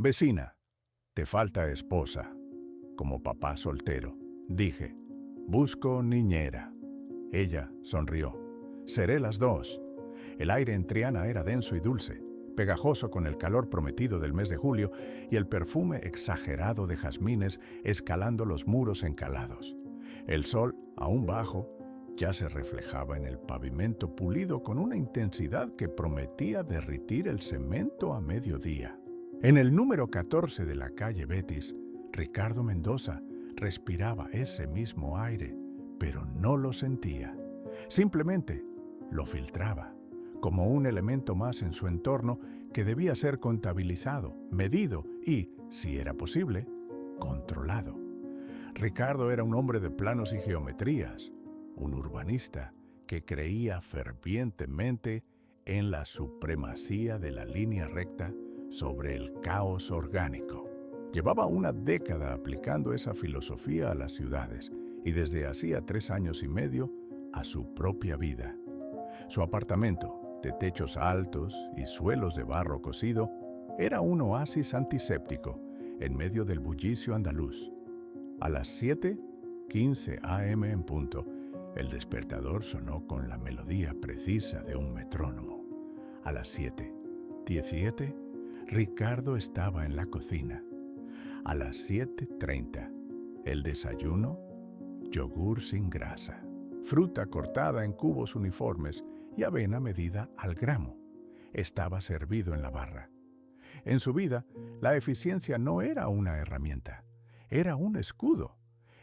Vecina, te falta esposa. Como papá soltero, dije, busco niñera. Ella sonrió. Seré las dos. El aire en Triana era denso y dulce, pegajoso con el calor prometido del mes de julio y el perfume exagerado de jazmines escalando los muros encalados. El sol, aún bajo, ya se reflejaba en el pavimento pulido con una intensidad que prometía derritir el cemento a mediodía. En el número 14 de la calle Betis, Ricardo Mendoza respiraba ese mismo aire, pero no lo sentía. Simplemente lo filtraba, como un elemento más en su entorno que debía ser contabilizado, medido y, si era posible, controlado. Ricardo era un hombre de planos y geometrías, un urbanista que creía fervientemente en la supremacía de la línea recta sobre el caos orgánico. Llevaba una década aplicando esa filosofía a las ciudades y desde hacía 3 años y medio a su propia vida. Su apartamento, de techos altos y suelos de barro cocido, era un oasis antiséptico en medio del bullicio andaluz. A las 7:15 a.m. en punto, el despertador sonó con la melodía precisa de un metrónomo. A las 7:17, Ricardo estaba en la cocina. A las 7:30, el desayuno, yogur sin grasa, fruta cortada en cubos uniformes y avena medida al gramo. Estaba servido en la barra. En su vida, la eficiencia no era una herramienta, era un escudo.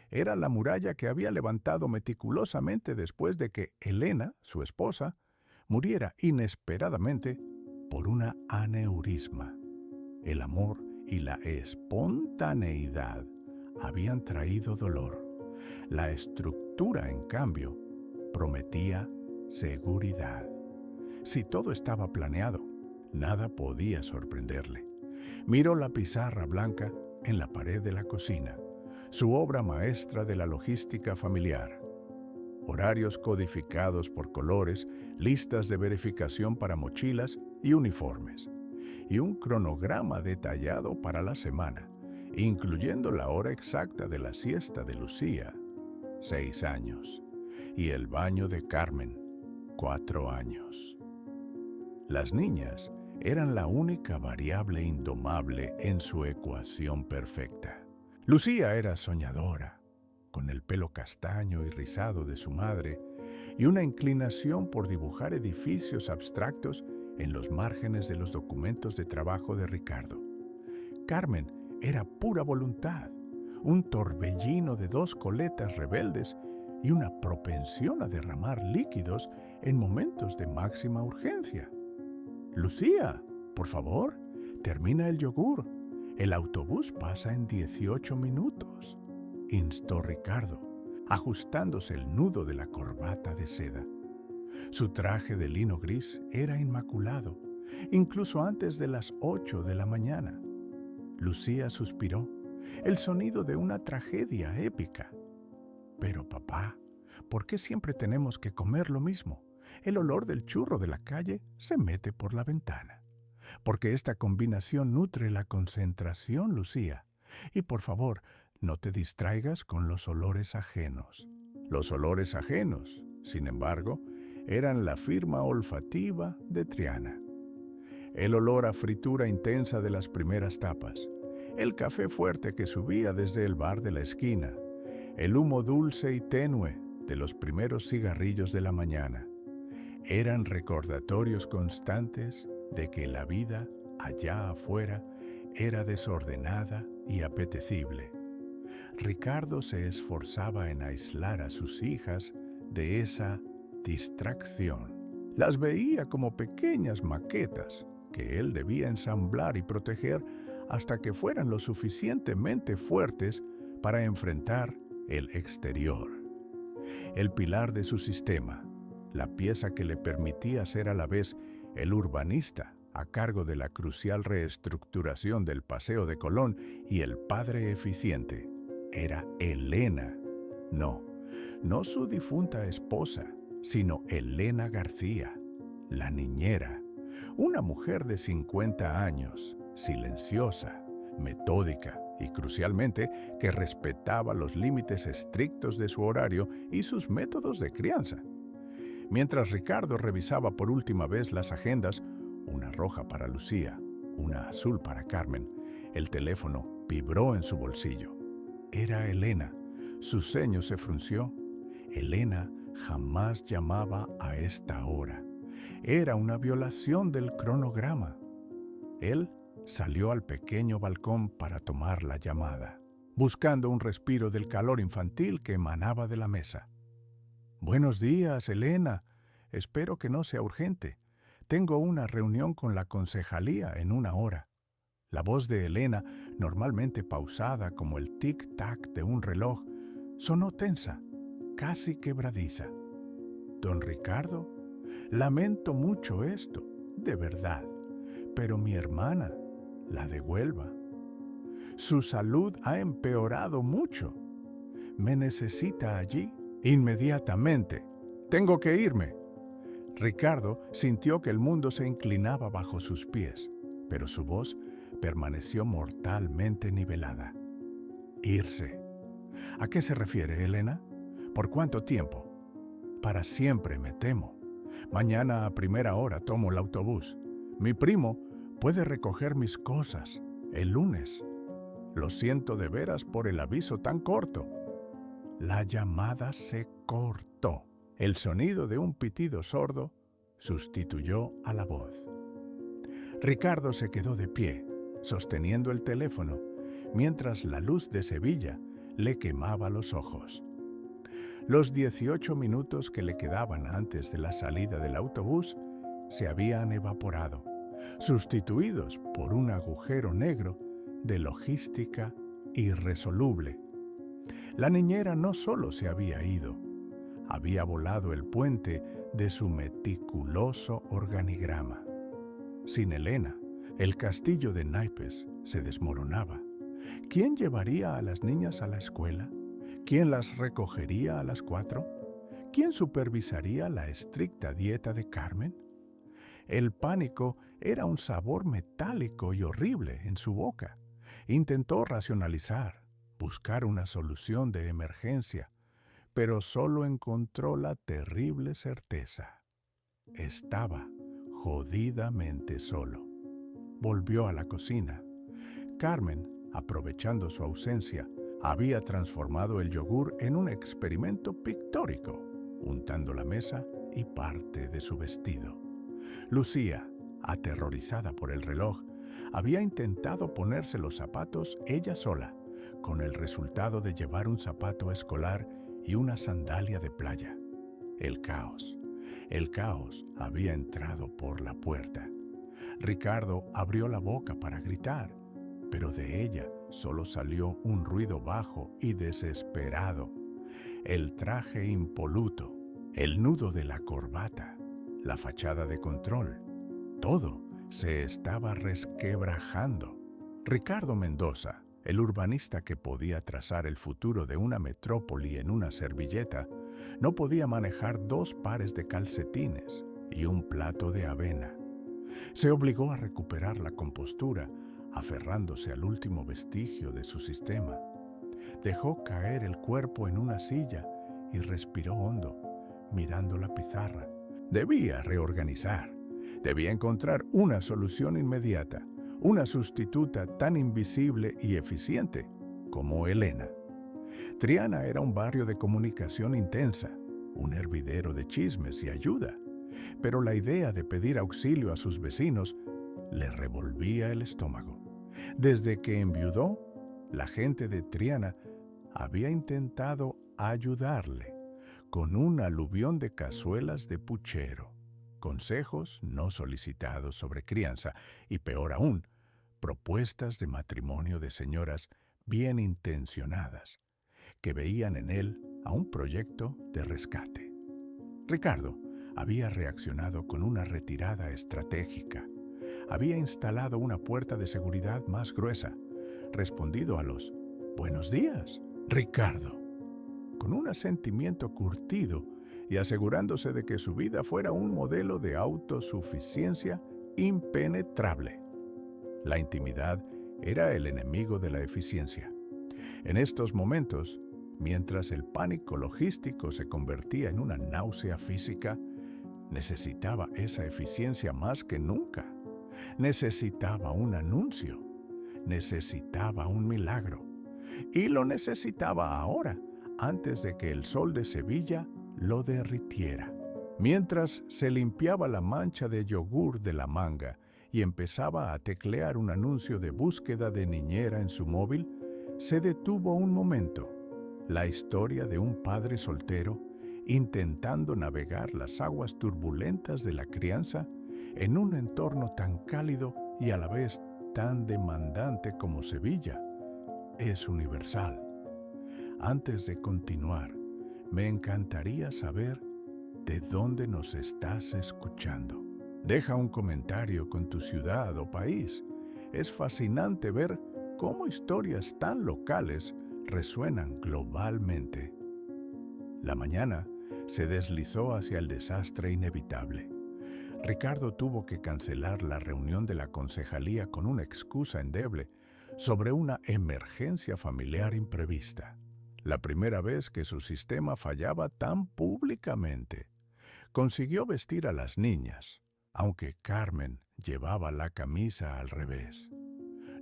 Era la muralla que había levantado meticulosamente después de que Elena, su esposa, muriera inesperadamente por una aneurisma. El amor y la espontaneidad habían traído dolor. La estructura, en cambio, prometía seguridad. Si todo estaba planeado, nada podía sorprenderle. Miró la pizarra blanca en la pared de la cocina, su obra maestra de la logística familiar. Horarios codificados por colores, listas de verificación para mochilas y uniformes, y un cronograma detallado para la semana, incluyendo la hora exacta de la siesta de Lucía, 6 años, y el baño de Carmen, 4 años. Las niñas eran la única variable indomable en su ecuación perfecta. Lucía era soñadora, con el pelo castaño y rizado de su madre y una inclinación por dibujar edificios abstractos en los márgenes de los documentos de trabajo de Ricardo. Carmen era pura voluntad, un torbellino de 2 coletas rebeldes y una propensión a derramar líquidos en momentos de máxima urgencia. Lucía, por favor, termina el yogur. El autobús pasa en 18 minutos, instó Ricardo, ajustándose el nudo de la corbata de seda. Su traje de lino gris era inmaculado, incluso antes de las 8 de la mañana. Lucía suspiró, el sonido de una tragedia épica. Pero papá, ¿por qué siempre tenemos que comer lo mismo? El olor del churro de la calle se mete por la ventana. Porque esta combinación nutre la concentración, Lucía. Y por favor, no te distraigas con los olores ajenos. Los olores ajenos, sin embargo, eran la firma olfativa de Triana. El olor a fritura intensa de las primeras tapas, el café fuerte que subía desde el bar de la esquina, el humo dulce y tenue de los primeros cigarrillos de la mañana. Eran recordatorios constantes de que la vida allá afuera era desordenada y apetecible. Ricardo se esforzaba en aislar a sus hijas de esa distracción. Las veía como pequeñas maquetas que él debía ensamblar y proteger hasta que fueran lo suficientemente fuertes para enfrentar el exterior. El pilar de su sistema, la pieza que le permitía ser a la vez el urbanista a cargo de la crucial reestructuración del Paseo de Colón y el padre eficiente, era Elena. No su difunta esposa, sino Elena García, la niñera, una mujer de 50 años, silenciosa, metódica y, crucialmente, que respetaba los límites estrictos de su horario y sus métodos de crianza. Mientras Ricardo revisaba por última vez las agendas, una roja para Lucía, una azul para Carmen, el teléfono vibró en su bolsillo. Era Elena. Su ceño se frunció. Elena jamás llamaba a esta hora. Era una violación del cronograma. Él salió al pequeño balcón para tomar la llamada, buscando un respiro del calor infantil que emanaba de la mesa. «Buenos días, Elena. Espero que no sea urgente. Tengo una reunión con la concejalía en 1 hora». La voz de Elena, normalmente pausada como el tic-tac de un reloj, sonó tensa, casi quebradiza. «Don Ricardo, lamento mucho esto, de verdad, pero mi hermana, la de Huelva, su salud ha empeorado mucho. Me necesita allí inmediatamente. Tengo que irme». Ricardo sintió que el mundo se inclinaba bajo sus pies, pero su voz permaneció mortalmente nivelada. «Irse. ¿A qué se refiere, Elena? ¿Por cuánto tiempo?» «Para siempre, me temo. Mañana a 1 hora tomo el autobús. Mi primo puede recoger mis cosas el lunes. Lo siento de veras por el aviso tan corto». La llamada se cortó. El sonido de un pitido sordo sustituyó a la voz. Ricardo se quedó de pie, sosteniendo el teléfono, mientras la luz de Sevilla le quemaba los ojos. Los 18 minutos que le quedaban antes de la salida del autobús se habían evaporado, sustituidos por un agujero negro de logística irresoluble. La niñera no solo se había ido, había volado el puente de su meticuloso organigrama. Sin Elena, el castillo de naipes se desmoronaba. ¿Quién llevaría a las niñas a la escuela? ¿Quién las recogería a las 4? ¿Quién supervisaría la estricta dieta de Carmen? El pánico era un sabor metálico y horrible en su boca. Intentó racionalizar, buscar una solución de emergencia, pero solo encontró la terrible certeza. Estaba jodidamente solo. Volvió a la cocina. Carmen, aprovechando su ausencia, había transformado el yogur en un experimento pictórico, untando la mesa y parte de su vestido. Lucía, aterrorizada por el reloj, había intentado ponerse los zapatos ella sola, con el resultado de llevar un zapato escolar y una sandalia de playa. El caos había entrado por la puerta. Ricardo abrió la boca para gritar, pero de ella solo salió un ruido bajo y desesperado. El traje impoluto, el nudo de la corbata, la fachada de control, todo se estaba resquebrajando. Ricardo Mendoza, el urbanista que podía trazar el futuro de una metrópoli en una servilleta, no podía manejar 2 pares de calcetines y un plato de avena. Se obligó a recuperar la compostura, aferrándose al último vestigio de su sistema. Dejó caer el cuerpo en una silla y respiró hondo, mirando la pizarra. Debía reorganizar. Debía encontrar una solución inmediata, una sustituta tan invisible y eficiente como Elena. Triana era un barrio de comunicación intensa, un hervidero de chismes y ayuda, pero la idea de pedir auxilio a sus vecinos le revolvía el estómago. Desde que enviudó, la gente de Triana había intentado ayudarle con un aluvión de cazuelas de puchero, consejos no solicitados sobre crianza y, peor aún, propuestas de matrimonio de señoras bien intencionadas que veían en él a un proyecto de rescate. Ricardo había reaccionado con una retirada estratégica. Había instalado una puerta de seguridad más gruesa, respondido a los «Buenos días, Ricardo», con un asentimiento curtido y asegurándose de que su vida fuera un modelo de autosuficiencia impenetrable. La intimidad era el enemigo de la eficiencia. En estos momentos, mientras el pánico logístico se convertía en una náusea física, necesitaba esa eficiencia más que nunca. Necesitaba un anuncio, necesitaba un milagro. Y lo necesitaba ahora, antes de que el sol de Sevilla lo derritiera. Mientras se limpiaba la mancha de yogur de la manga y empezaba a teclear un anuncio de búsqueda de niñera en su móvil, se detuvo un momento. La historia de un padre soltero intentando navegar las aguas turbulentas de la crianza en un entorno tan cálido y a la vez tan demandante como Sevilla es universal. Antes de continuar, me encantaría saber de dónde nos estás escuchando. Deja un comentario con tu ciudad o país. Es fascinante ver cómo historias tan locales resuenan globalmente. La mañana se deslizó hacia el desastre inevitable. Ricardo tuvo que cancelar la reunión de la concejalía con una excusa endeble sobre una emergencia familiar imprevista. La primera vez que su sistema fallaba tan públicamente. Consiguió vestir a las niñas, aunque Carmen llevaba la camisa al revés.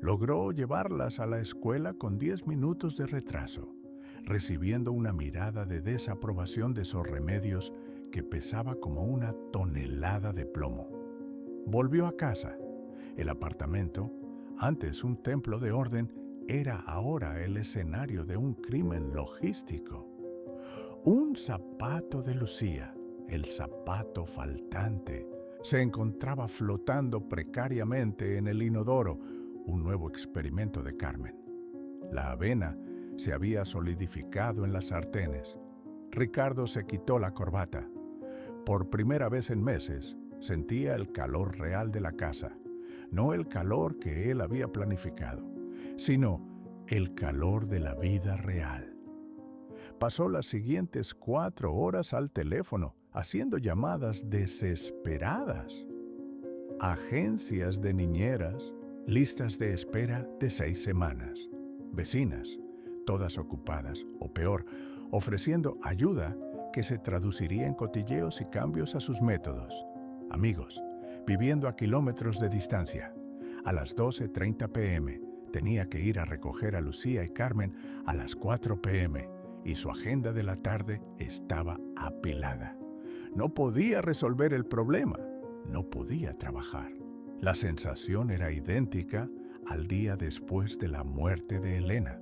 Logró llevarlas a la escuela con 10 minutos de retraso, recibiendo una mirada de desaprobación de sus remedios que pesaba como una tonelada de plomo. Volvió a casa. El apartamento, antes un templo de orden, era ahora el escenario de un crimen logístico. Un zapato de Lucía, el zapato faltante, se encontraba flotando precariamente en el inodoro, un nuevo experimento de Carmen. La avena se había solidificado en las sartenes. Ricardo se quitó la corbata. Por primera vez en meses, sentía el calor real de la casa, no el calor que él había planificado, sino el calor de la vida real. Pasó las siguientes 4 horas al teléfono, haciendo llamadas desesperadas. Agencias de niñeras, listas de espera de 6 semanas. Vecinas, todas ocupadas, o peor, ofreciendo ayuda que se traduciría en cotilleos y cambios a sus métodos. Amigos, viviendo a kilómetros de distancia. A las 12:30 p.m. tenía que ir a recoger a Lucía y Carmen a las 4 p.m. y su agenda de la tarde estaba apilada. No podía resolver el problema, no podía trabajar. La sensación era idéntica al día después de la muerte de Elena.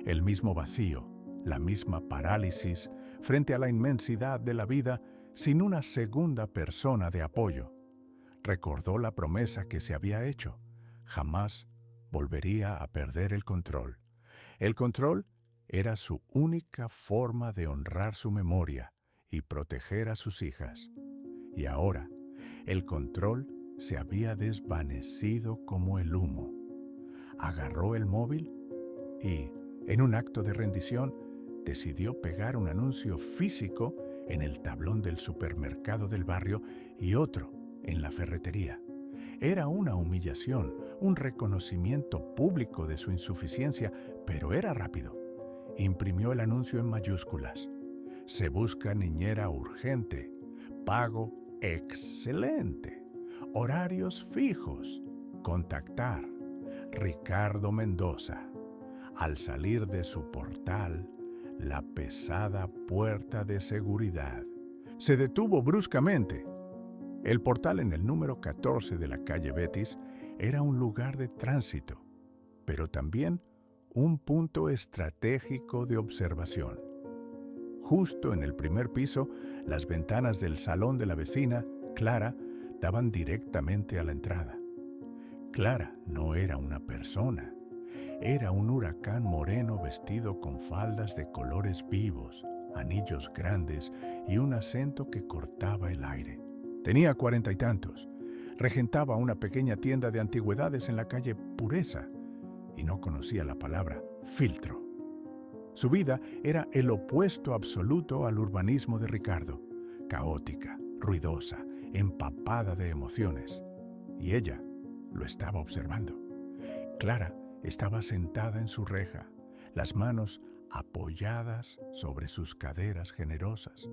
El mismo vacío, la misma parálisis frente a la inmensidad de la vida sin una segunda persona de apoyo. Recordó la promesa que se había hecho. Jamás volvería a perder el control. El control era su única forma de honrar su memoria y proteger a sus hijas. Y ahora, el control se había desvanecido como el humo. Agarró el móvil y, en un acto de rendición, decidió pegar un anuncio físico en el tablón del supermercado del barrio y otro en la ferretería. Era una humillación, un reconocimiento público de su insuficiencia, pero era rápido. Imprimió el anuncio en mayúsculas. Se busca niñera urgente. Pago excelente. Horarios fijos. Contactar. Ricardo Mendoza. Al salir de su portal, la pesada puerta de seguridad se detuvo bruscamente. El portal en el número 14 de la calle Betis era un lugar de tránsito, pero también un punto estratégico de observación. Justo en el primer piso, las ventanas del salón de la vecina, Clara, daban directamente a la entrada. Clara no era una persona. Era un huracán moreno vestido con faldas de colores vivos, anillos grandes y un acento que cortaba el aire. Tenía 40 y tantos. Regentaba una pequeña tienda de antigüedades en la calle Pureza y no conocía la palabra filtro. Su vida era el opuesto absoluto al urbanismo de Ricardo, caótica, ruidosa, empapada de emociones. Y ella lo estaba observando. Clara Estaba sentada en su reja, las manos apoyadas sobre sus caderas generosas,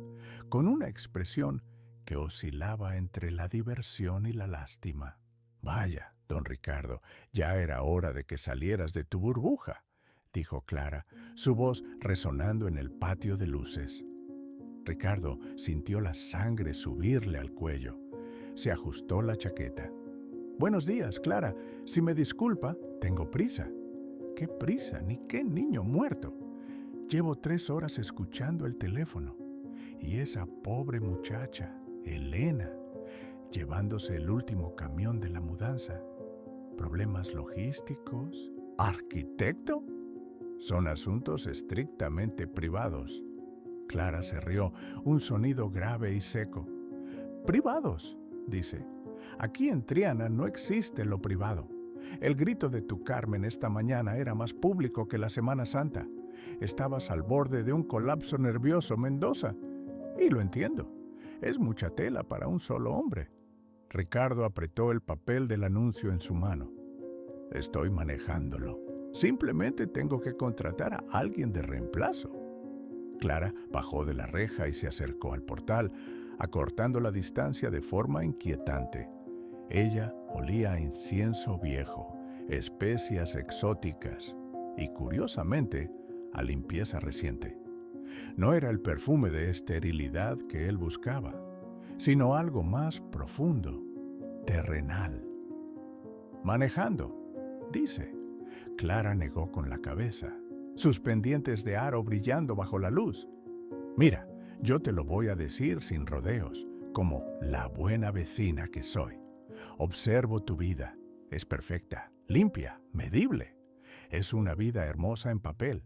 con una expresión que oscilaba entre la diversión y la lástima. Vaya, don Ricardo, ya era hora de que salieras de tu burbuja, dijo Clara, su voz resonando en el patio de luces. Ricardo sintió la sangre subirle al cuello. Se ajustó la chaqueta. Buenos días, Clara. Si me disculpa, tengo prisa. ¿Qué prisa? Ni qué niño muerto. Llevo 3 horas escuchando el teléfono. Y esa pobre muchacha, Elena, llevándose el último camión de la mudanza. ¿Problemas logísticos? ¿Arquitecto? Son asuntos estrictamente privados. Clara se rió, un sonido grave y seco. «¿Privados?», dice. «Aquí en Triana no existe lo privado. El grito de tu Carmen esta mañana era más público que la Semana Santa. Estabas al borde de un colapso nervioso, Mendoza. Y lo entiendo. Es mucha tela para un solo hombre». Ricardo apretó el papel del anuncio en su mano. «Estoy manejándolo. Simplemente tengo que contratar a alguien de reemplazo». Clara bajó de la reja y se acercó al portal, acortando la distancia de forma inquietante. Ella olía a incienso viejo, especias exóticas y, curiosamente, a limpieza reciente. No era el perfume de esterilidad que él buscaba, sino algo más profundo, terrenal. «Manejando», dice. Clara negó con la cabeza, sus pendientes de aro brillando bajo la luz. «Mira, yo te lo voy a decir sin rodeos, como la buena vecina que soy. Observo tu vida. Es perfecta, limpia, medible. Es una vida hermosa en papel,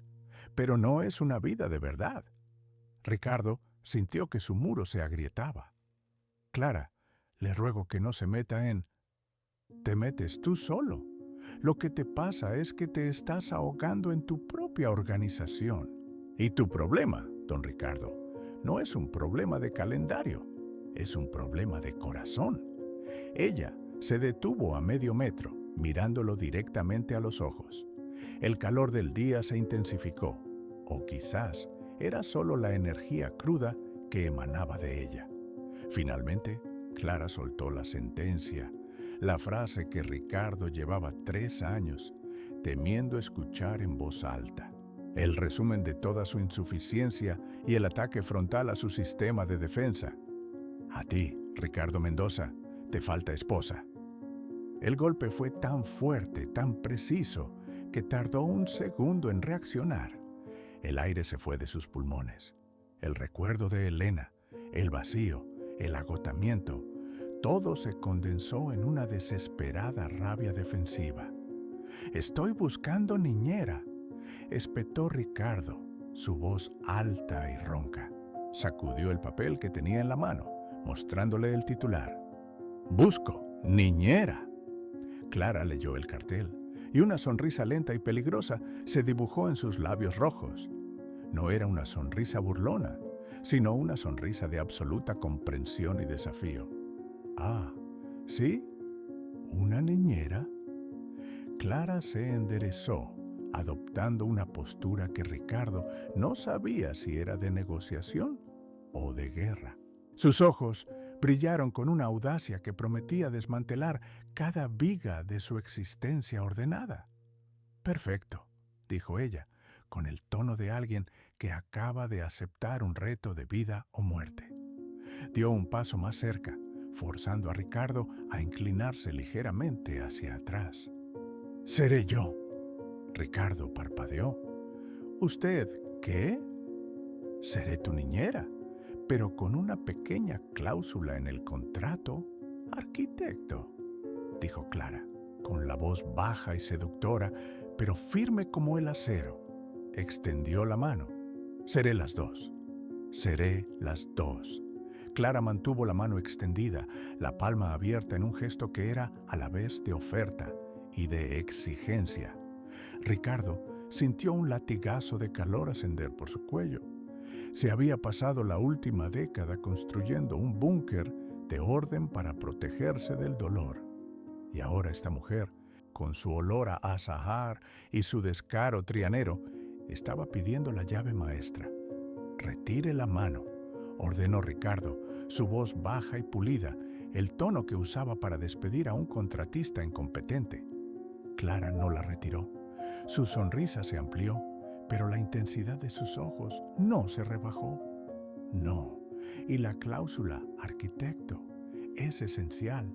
pero no es una vida de verdad». Ricardo sintió que su muro se agrietaba. «Clara, le ruego que no se meta en... Te metes tú solo. Lo que te pasa es que te estás ahogando en tu propia organización. Y tu problema, don Ricardo, no es un problema de calendario, es un problema de corazón». Ella se detuvo a medio metro, mirándolo directamente a los ojos. El calor del día se intensificó, o quizás era solo la energía cruda que emanaba de ella. Finalmente, Clara soltó la sentencia, la frase que Ricardo llevaba 3 años temiendo escuchar en voz alta. El resumen de toda su insuficiencia y el ataque frontal a su sistema de defensa. «A ti, Ricardo Mendoza, te falta esposa». El golpe fue tan fuerte, tan preciso, que tardó un segundo en reaccionar. El aire se fue de sus pulmones. El recuerdo de Elena, el vacío, el agotamiento, todo se condensó en una desesperada rabia defensiva. «Estoy buscando niñera», espetó Ricardo, su voz alta y ronca. Sacudió el papel que tenía en la mano, mostrándole el titular. «Busco niñera». Clara leyó el cartel, y una sonrisa lenta y peligrosa se dibujó en sus labios rojos. No era una sonrisa burlona, sino una sonrisa de absoluta comprensión y desafío. «Ah, ¿sí? ¿Una niñera?». Clara se enderezó, adoptando una postura que Ricardo no sabía si era de negociación o de guerra. Sus ojos brillaron con una audacia que prometía desmantelar cada viga de su existencia ordenada. «Perfecto», dijo ella, con el tono de alguien que acaba de aceptar un reto de vida o muerte. Dio un paso más cerca, forzando a Ricardo a inclinarse ligeramente hacia atrás. «Seré yo». Ricardo parpadeó. «¿Usted qué?». «Seré tu niñera, pero con una pequeña cláusula en el contrato, arquitecto», dijo Clara, con la voz baja y seductora, pero firme como el acero. Extendió la mano. «Seré las dos. Seré las dos». Clara mantuvo la mano extendida, la palma abierta en un gesto que era a la vez de oferta y de exigencia. Ricardo sintió un latigazo de calor ascender por su cuello. Se había pasado la última década construyendo un búnker de orden para protegerse del dolor. Y ahora esta mujer, con su olor a azahar y su descaro trianero, estaba pidiendo la llave maestra. «Retire la mano», ordenó Ricardo, su voz baja y pulida, el tono que usaba para despedir a un contratista incompetente. Clara no la retiró. Su sonrisa se amplió, pero la intensidad de sus ojos no se rebajó. No, y la cláusula arquitecto es esencial.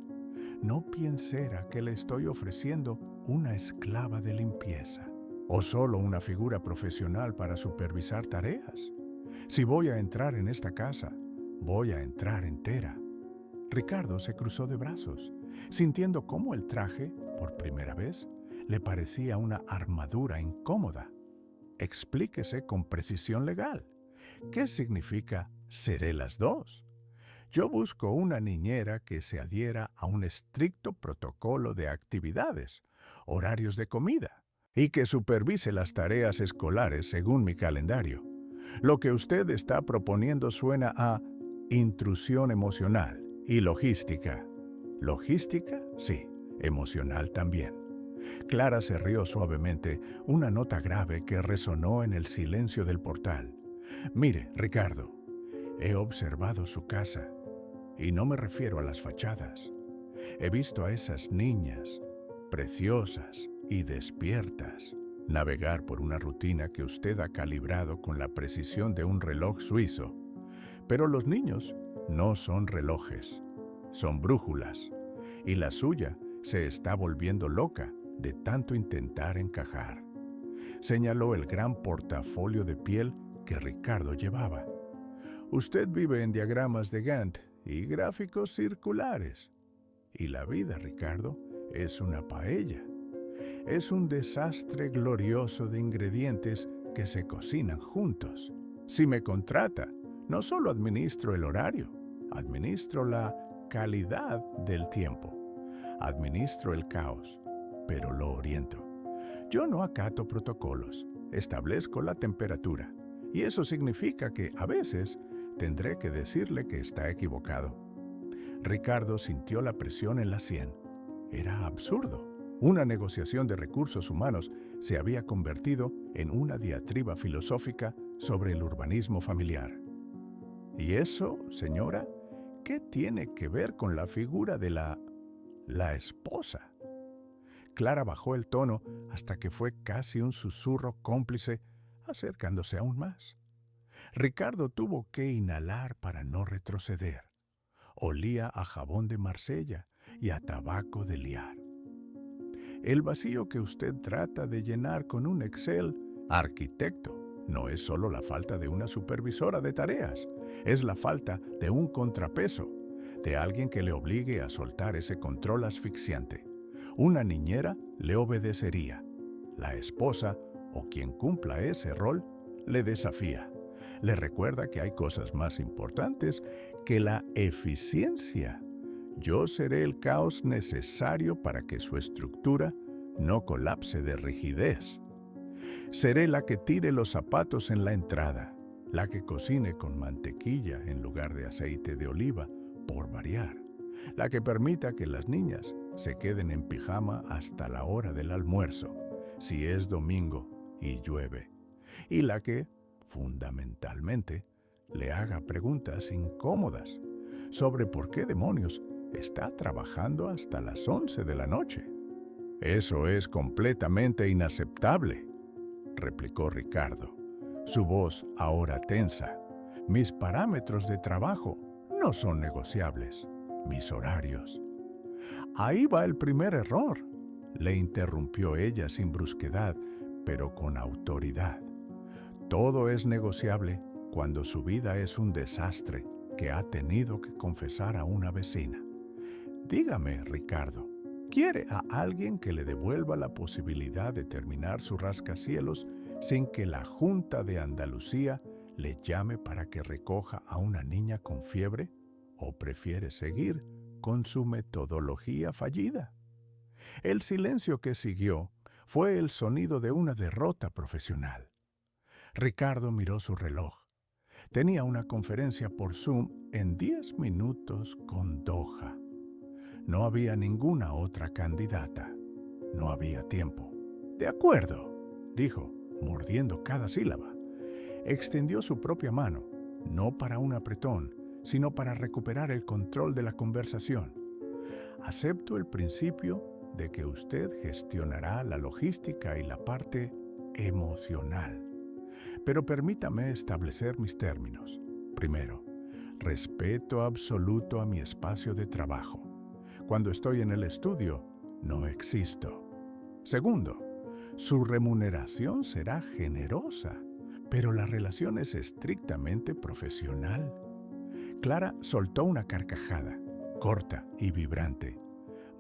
No piensa que le estoy ofreciendo una esclava de limpieza o solo una figura profesional para supervisar tareas. Si voy a entrar en esta casa, voy a entrar entera. Ricardo se cruzó de brazos, sintiendo cómo el traje, por primera vez, le parecía una armadura incómoda. Explíquese con precisión legal. ¿Qué significa seré las dos? Yo busco una niñera que se adhiera a un estricto protocolo de actividades, horarios de comida, y que supervise las tareas escolares según mi calendario. Lo que usted está proponiendo suena a intrusión emocional y logística. ¿Logística? Sí, emocional también. Clara se rió suavemente, una nota grave que resonó en el silencio del portal. Mire, Ricardo, he observado su casa, y no me refiero a las fachadas. He visto a esas niñas, preciosas y despiertas, navegar por una rutina que usted ha calibrado con la precisión de un reloj suizo. Pero los niños no son relojes, son brújulas, y la suya se está volviendo loca de tanto intentar encajar. Señaló el gran portafolio de piel que Ricardo llevaba. Usted vive en diagramas de Gantt y gráficos circulares. Y la vida, Ricardo, es una paella. Es un desastre glorioso de ingredientes que se cocinan juntos. Si me contrata, no solo administro el horario, administro la calidad del tiempo. Administro el caos, pero lo oriento. Yo no acato protocolos, establezco la temperatura, y eso significa que a veces tendré que decirle que está equivocado. Ricardo sintió la presión en la sien. Era absurdo. Una negociación de recursos humanos se había convertido en una diatriba filosófica sobre el urbanismo familiar. ¿Y eso, señora, qué tiene que ver con la figura de la esposa? Clara bajó el tono hasta que fue casi un susurro cómplice, acercándose aún más. Ricardo tuvo que inhalar para no retroceder. Olía a jabón de Marsella y a tabaco de liar. El vacío que usted trata de llenar con un Excel, arquitecto, no es solo la falta de una supervisora de tareas, es la falta de un contrapeso, de alguien que le obligue a soltar ese control asfixiante. Una niñera le obedecería. La esposa, o quien cumpla ese rol, le desafía. Le recuerda que hay cosas más importantes que la eficiencia. Yo seré el caos necesario para que su estructura no colapse de rigidez. Seré la que tire los zapatos en la entrada, la que cocine con mantequilla en lugar de aceite de oliva, por variar, la que permita que las niñas se queden en pijama hasta la hora del almuerzo, si es domingo y llueve, y la que, fundamentalmente, le haga preguntas incómodas sobre por qué demonios está trabajando hasta las 11 de la noche. Eso es completamente inaceptable, replicó Ricardo, su voz ahora tensa. Mis parámetros de trabajo no son negociables, mis horarios. Ahí va el primer error, le interrumpió ella sin brusquedad, pero con autoridad. Todo es negociable cuando su vida es un desastre que ha tenido que confesar a una vecina. Dígame, Ricardo, ¿quiere a alguien que le devuelva la posibilidad de terminar su rascacielos sin que la Junta de Andalucía le llame para que recoja a una niña con fiebre? ¿O prefiere seguir con su metodología fallida? El silencio que siguió fue el sonido de una derrota profesional. Ricardo miró su reloj. Tenía una conferencia por Zoom en 10 minutos con Doha. No había ninguna otra candidata. No había tiempo. «De acuerdo», dijo, mordiendo cada sílaba. Extendió su propia mano, no para un apretón, sino para recuperar el control de la conversación. «Acepto el principio de que usted gestionará la logística y la parte emocional. Pero permítame establecer mis términos. Primero, respeto absoluto a mi espacio de trabajo. Cuando estoy en el estudio, no existo. Segundo, su remuneración será generosa, pero la relación es estrictamente profesional». Clara soltó una carcajada, corta y vibrante.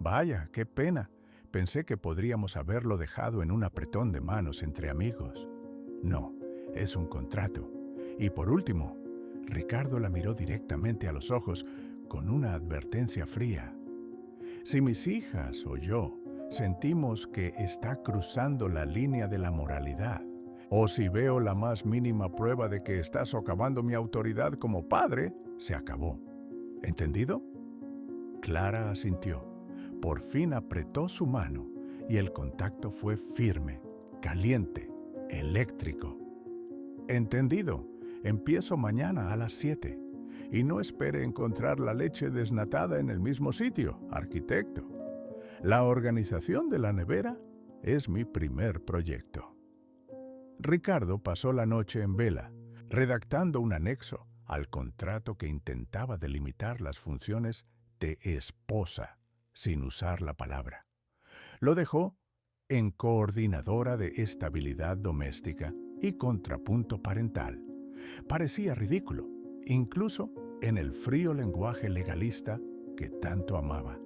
«Vaya, qué pena. Pensé que podríamos haberlo dejado en un apretón de manos entre amigos». «No, es un contrato. Y por último», Ricardo la miró directamente a los ojos con una advertencia fría. «Si mis hijas o yo sentimos que está cruzando la línea de la moralidad, o si veo la más mínima prueba de que está socavando mi autoridad como padre, se acabó. ¿Entendido?». Clara asintió. Por fin apretó su mano y el contacto fue firme, caliente, eléctrico. «Entendido. Empiezo mañana a las 7. Y no espere encontrar la leche desnatada en el mismo sitio, arquitecto. La organización de la nevera es mi primer proyecto». Ricardo pasó la noche en vela, redactando un anexo al contrato que intentaba delimitar las funciones de esposa, sin usar la palabra. Lo dejó en coordinadora de estabilidad doméstica y contrapunto parental. Parecía ridículo, incluso en el frío lenguaje legalista que tanto amaba.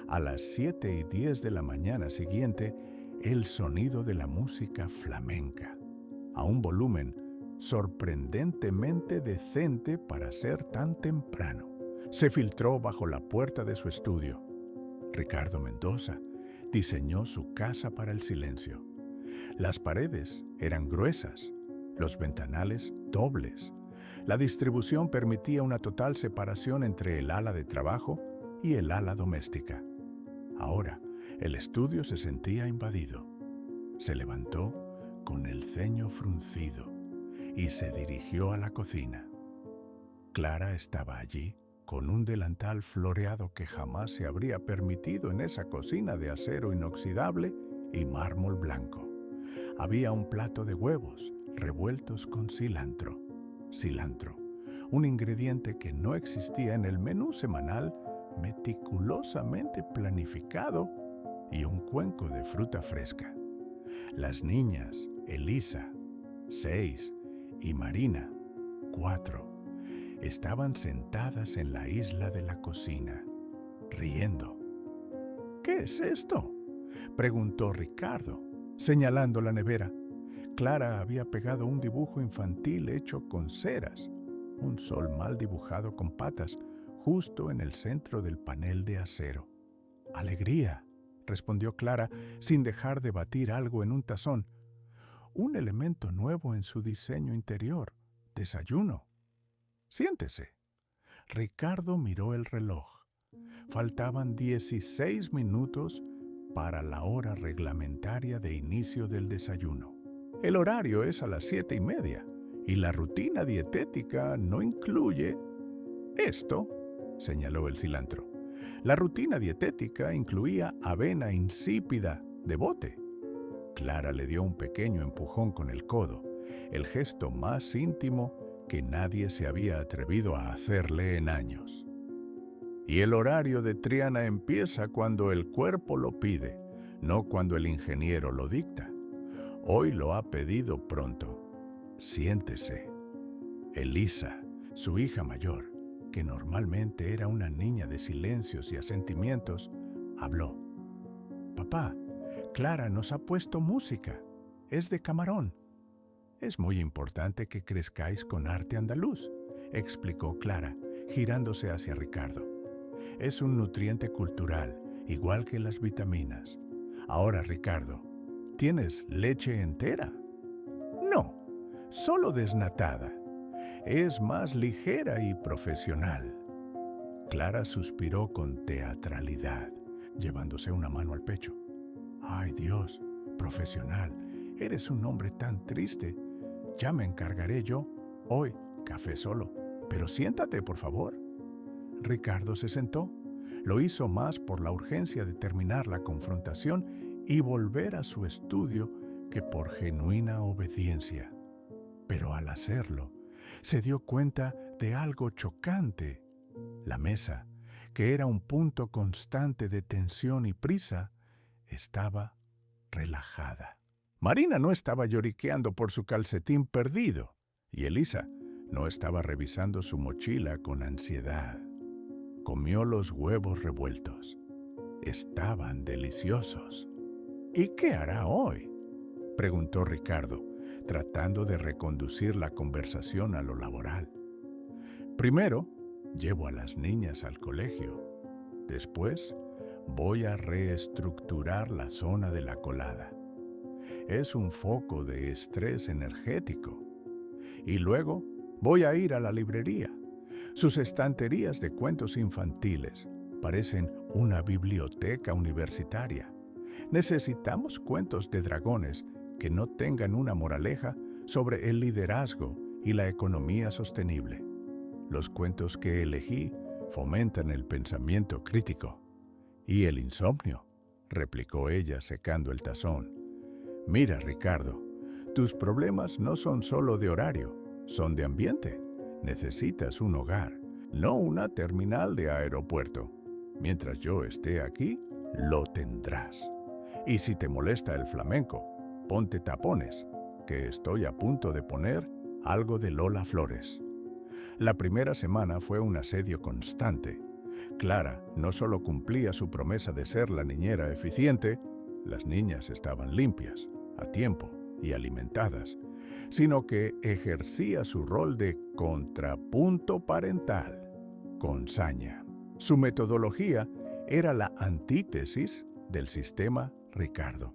A las 7:10 de la mañana siguiente, el sonido de la música flamenca, a un volumen sorprendentemente decente para ser tan temprano, se filtró bajo la puerta de su estudio. Ricardo Mendoza diseñó su casa para el silencio. Las paredes eran gruesas, los ventanales dobles. La distribución permitía una total separación entre el ala de trabajo y el ala doméstica. Ahora, el estudio se sentía invadido. Se levantó con el ceño fruncido y se dirigió a la cocina. Clara estaba allí con un delantal floreado que jamás se habría permitido en esa cocina de acero inoxidable y mármol blanco. Había un plato de huevos revueltos con cilantro. Cilantro, un ingrediente que no existía en el menú semanal meticulosamente planificado, y un cuenco de fruta fresca. Las niñas, Elisa, 6, y Marina, 4, estaban sentadas en la isla de la cocina, riendo. «¿Qué es esto?», preguntó Ricardo, señalando la nevera. Clara había pegado un dibujo infantil hecho con ceras, un sol mal dibujado con patas, justo en el centro del panel de acero. «Alegría», respondió Clara, sin dejar de batir algo en un tazón. «Un elemento nuevo en su diseño interior. Desayuno. Siéntese». Ricardo miró el reloj. Faltaban 16 minutos para la hora reglamentaria de inicio del desayuno. El horario es a las 7:30 y la rutina dietética no incluye esto, señaló el cilantro. La rutina dietética incluía avena insípida de bote. Clara le dio un pequeño empujón con el codo, el gesto más íntimo que nadie se había atrevido a hacerle en años. «Y el horario de Triana empieza cuando el cuerpo lo pide, no cuando el ingeniero lo dicta. Hoy lo ha pedido pronto. Siéntese». Elisa, su hija mayor, que normalmente era una niña de silencios y asentimientos, habló. «Papá, Clara nos ha puesto música. Es de Camarón». «Es muy importante que crezcáis con arte andaluz», explicó Clara, girándose hacia Ricardo. «Es un nutriente cultural, igual que las vitaminas. Ahora, Ricardo, ¿tienes leche entera?». «No, solo desnatada. Es más ligera y profesional». Clara suspiró con teatralidad, llevándose una mano al pecho. Ay, Dios, profesional, eres un hombre tan triste. Ya me encargaré yo. Hoy, café solo. Pero siéntate, por favor. Ricardo se sentó. Lo hizo más por la urgencia de terminar la confrontación y volver a su estudio que por genuina obediencia. Pero al hacerlo, se dio cuenta de algo chocante. La mesa, que era un punto constante de tensión y prisa, estaba relajada. Marina no estaba lloriqueando por su calcetín perdido, y Elisa no estaba revisando su mochila con ansiedad. Comió los huevos revueltos. Estaban deliciosos. ¿Y qué hará hoy?, preguntó Ricardo, tratando de reconducir la conversación a lo laboral. Primero, llevo a las niñas al colegio. Después, voy a reestructurar la zona de la colada. Es un foco de estrés energético. Y luego, voy a ir a la librería. Sus estanterías de cuentos infantiles parecen una biblioteca universitaria. Necesitamos cuentos de dragones que no tengan una moraleja sobre el liderazgo y la economía sostenible. Los cuentos que elegí fomentan el pensamiento crítico. ¿Y el insomnio?, replicó ella secando el tazón. Mira, Ricardo, tus problemas no son solo de horario, son de ambiente. Necesitas un hogar, no una terminal de aeropuerto. Mientras yo esté aquí, lo tendrás. Y si te molesta el flamenco, ponte tapones, que estoy a punto de poner algo de Lola Flores. La primera semana fue un asedio constante. Clara no solo cumplía su promesa de ser la niñera eficiente, las niñas estaban limpias, a tiempo y alimentadas, sino que ejercía su rol de contrapunto parental, con saña. Su metodología era la antítesis del sistema Ricardo.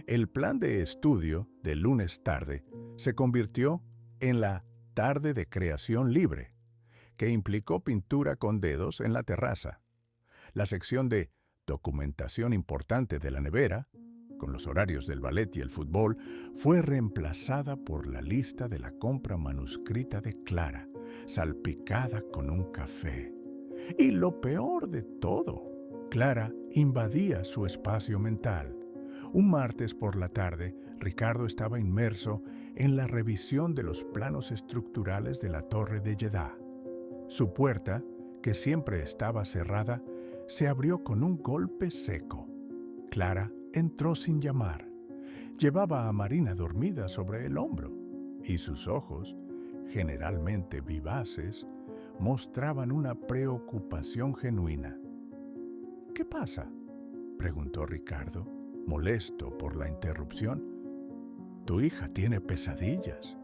El plan de estudio del lunes tarde se convirtió en la tarde de creación libre, que implicó pintura con dedos en la terraza. La sección de documentación importante de la nevera, con los horarios del ballet y el fútbol, fue reemplazada por la lista de la compra manuscrita de Clara, salpicada con un café. Y lo peor de todo, Clara invadía su espacio mental. Un martes por la tarde, Ricardo estaba inmerso en la revisión de los planos estructurales de la Torre de Jeddah. Su puerta, que siempre estaba cerrada, se abrió con un golpe seco. Clara entró sin llamar. Llevaba a Marina dormida sobre el hombro, y sus ojos, generalmente vivaces, mostraban una preocupación genuina. ¿Qué pasa?, preguntó Ricardo, molesto por la interrupción. Tu hija tiene pesadillas.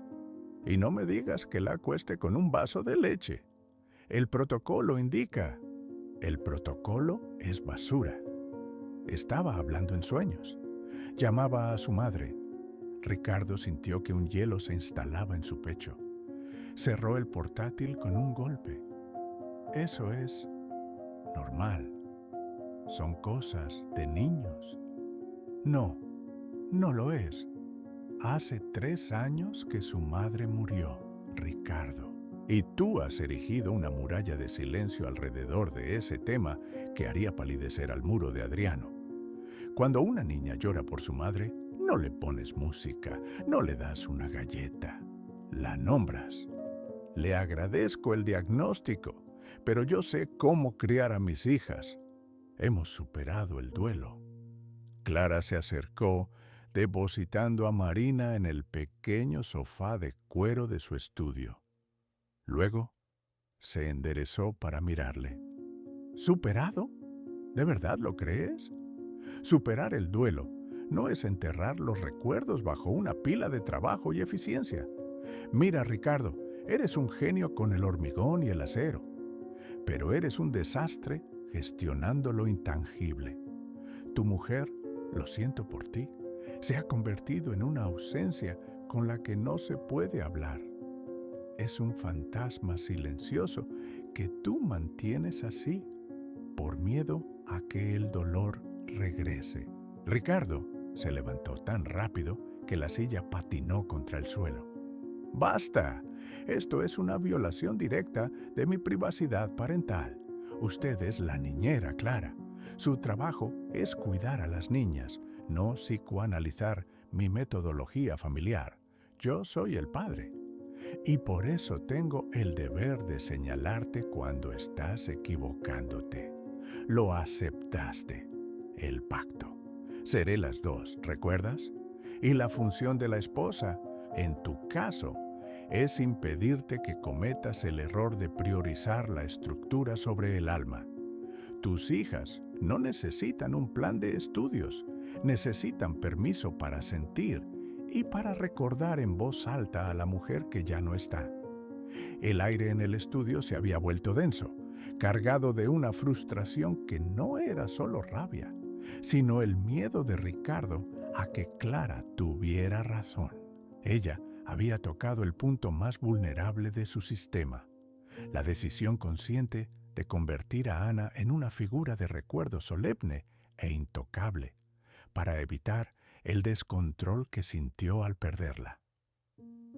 Y no me digas que la acueste con un vaso de leche. El protocolo indica. El protocolo es basura. Estaba hablando en sueños. Llamaba a su madre. Ricardo sintió que un hielo se instalaba en su pecho. Cerró el portátil con un golpe. Eso es normal. Son cosas de niños. No, no lo es. Hace 3 años que su madre murió, Ricardo. Y tú has erigido una muralla de silencio alrededor de ese tema que haría palidecer al muro de Adriano. Cuando una niña llora por su madre, no le pones música, no le das una galleta. La nombras. Le agradezco el diagnóstico, pero yo sé cómo criar a mis hijas. Hemos superado el duelo. Clara se acercó, depositando a Marina en el pequeño sofá de cuero de su estudio. Luego, se enderezó para mirarle. ¿Superado? ¿De verdad lo crees? Superar el duelo no es enterrar los recuerdos bajo una pila de trabajo y eficiencia. Mira, Ricardo, eres un genio con el hormigón y el acero, pero eres un desastre gestionando lo intangible. Tu mujer, lo siento por ti, se ha convertido en una ausencia con la que no se puede hablar. Es un fantasma silencioso que tú mantienes así, por miedo a que el dolor regrese. Ricardo se levantó tan rápido que la silla patinó contra el suelo. ¡Basta! Esto es una violación directa de mi privacidad parental. Usted es la niñera, Clara. Su trabajo es cuidar a las niñas, no psicoanalizar mi metodología familiar. Yo soy el padre. Y por eso tengo el deber de señalarte cuando estás equivocándote. Lo aceptaste. El pacto. Seré las dos, ¿recuerdas? Y la función de la esposa, en tu caso, es impedirte que cometas el error de priorizar la estructura sobre el alma. Tus hijas no necesitan un plan de estudios, necesitan permiso para sentir y para recordar en voz alta a la mujer que ya no está. El aire en el estudio se había vuelto denso, cargado de una frustración que no era solo rabia, sino el miedo de Ricardo a que Clara tuviera razón. Ella había tocado el punto más vulnerable de su sistema, la decisión consciente de convertir a Ana en una figura de recuerdo solemne e intocable, para evitar el descontrol que sintió al perderla.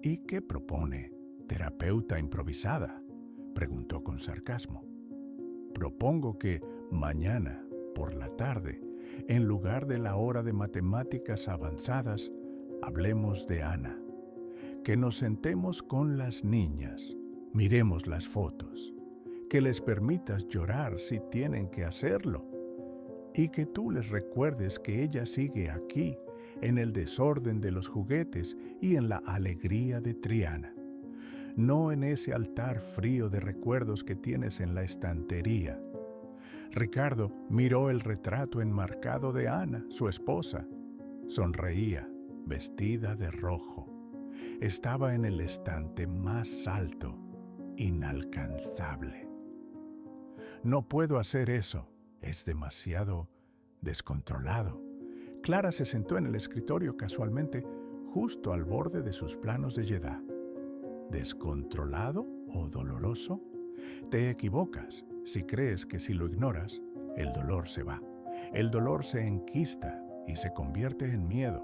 ¿Y qué propone, terapeuta improvisada?, preguntó con sarcasmo. Propongo que mañana, por la tarde, en lugar de la hora de matemáticas avanzadas, hablemos de Ana. Que nos sentemos con las niñas, miremos las fotos, que les permitas llorar si tienen que hacerlo, y que tú les recuerdes que ella sigue aquí, en el desorden de los juguetes y en la alegría de Triana, no en ese altar frío de recuerdos que tienes en la estantería. Ricardo miró el retrato enmarcado de Ana, su esposa. Sonreía, vestida de rojo. Estaba en el estante más alto, inalcanzable. No puedo hacer eso, es demasiado descontrolado. Clara se sentó en el escritorio casualmente, justo al borde de sus planos de Jeddah. ¿Descontrolado o doloroso? Te equivocas si crees que si lo ignoras, el dolor se va. El dolor se enquista y se convierte en miedo.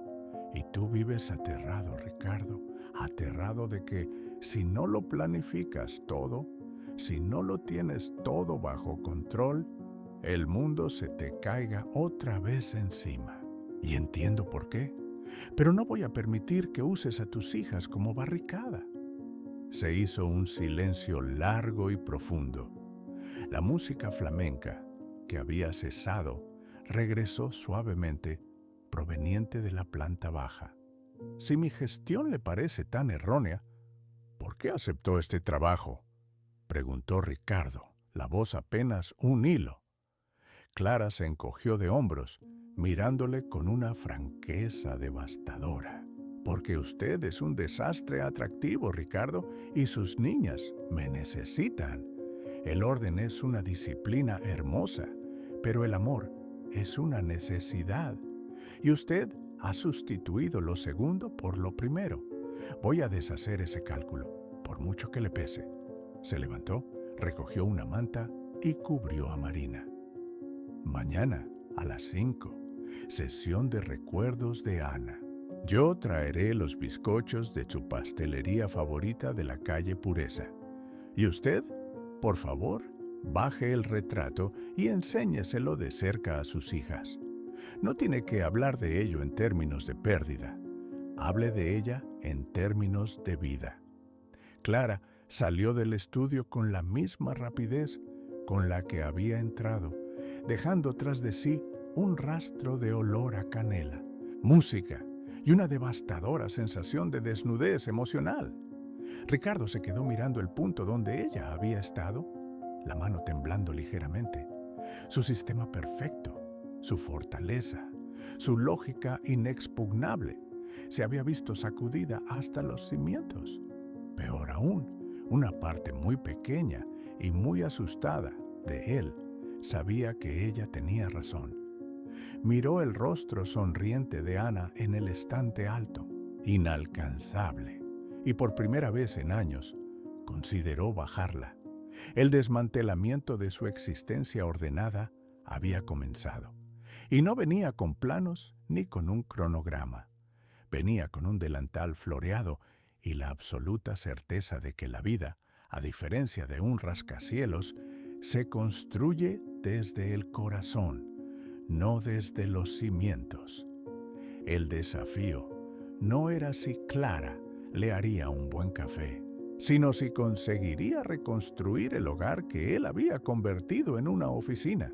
Y tú vives aterrado, Ricardo, aterrado de que si no lo planificas todo, si no lo tienes todo bajo control, el mundo se te caiga otra vez encima. Y entiendo por qué, pero no voy a permitir que uses a tus hijas como barricada. Se hizo un silencio largo y profundo. La música flamenca, que había cesado, regresó suavemente, proveniente de la planta baja. Si mi gestión le parece tan errónea, ¿por qué aceptó este trabajo?, preguntó Ricardo, la voz apenas un hilo. Clara se encogió de hombros, mirándole con una franqueza devastadora. Porque usted es un desastre atractivo, Ricardo, y sus niñas me necesitan. El orden es una disciplina hermosa, pero el amor es una necesidad. Y usted ha sustituido lo segundo por lo primero. Voy a deshacer ese cálculo, por mucho que le pese. Se levantó, recogió una manta y cubrió a Marina. Mañana, a las 5, sesión de recuerdos de Ana. Yo traeré los bizcochos de su pastelería favorita de la calle Pureza. Y usted, por favor, baje el retrato y enséñeselo de cerca a sus hijas. No tiene que hablar de ello en términos de pérdida. Hable de ella en términos de vida. Clara salió del estudio con la misma rapidez con la que había entrado, dejando tras de sí un rastro de olor a canela, música y una devastadora sensación de desnudez emocional. Ricardo se quedó mirando el punto donde ella había estado, la mano temblando ligeramente. Su sistema perfecto, su fortaleza, su lógica inexpugnable, se había visto sacudida hasta los cimientos. Peor aún, una parte muy pequeña y muy asustada de él sabía que ella tenía razón. Miró el rostro sonriente de Ana en el estante alto, inalcanzable, y por primera vez en años consideró bajarla. El desmantelamiento de su existencia ordenada había comenzado, y no venía con planos ni con un cronograma. Venía con un delantal floreado y la absoluta certeza de que la vida, a diferencia de un rascacielos, se construye desde el corazón, no desde los cimientos. El desafío no era si Clara le haría un buen café, sino si conseguiría reconstruir el hogar que él había convertido en una oficina,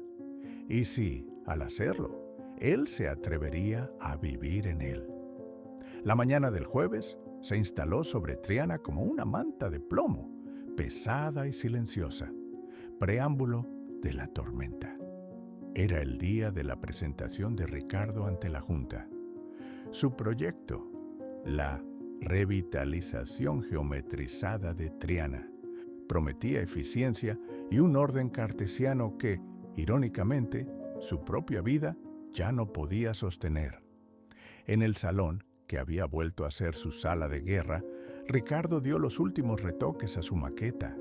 y si, al hacerlo, él se atrevería a vivir en él. La mañana del jueves se instaló sobre Triana como una manta de plomo, pesada y silenciosa, preámbulo de la tormenta. Era el día de la presentación de Ricardo ante la Junta. Su proyecto, la revitalización geometrizada de Triana, prometía eficiencia y un orden cartesiano que, irónicamente, su propia vida ya no podía sostener. En el salón, que había vuelto a ser su sala de guerra, Ricardo dio los últimos retoques a su maqueta.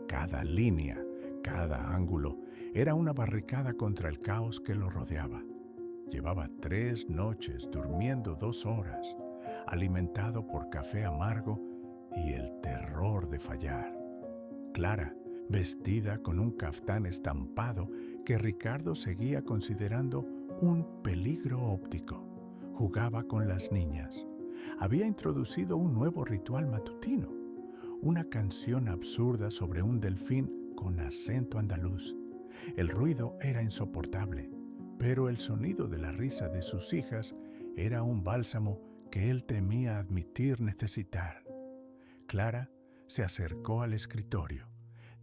Cada línea, cada ángulo, era una barricada contra el caos que lo rodeaba. Llevaba 3 noches durmiendo 2 horas, alimentado por café amargo y el terror de fallar. Clara, vestida con un caftán estampado que Ricardo seguía considerando un peligro óptico, jugaba con las niñas. Había introducido un nuevo ritual matutino, una canción absurda sobre un delfín con acento andaluz. El ruido era insoportable, pero el sonido de la risa de sus hijas era un bálsamo que él temía admitir necesitar. Clara se acercó al escritorio,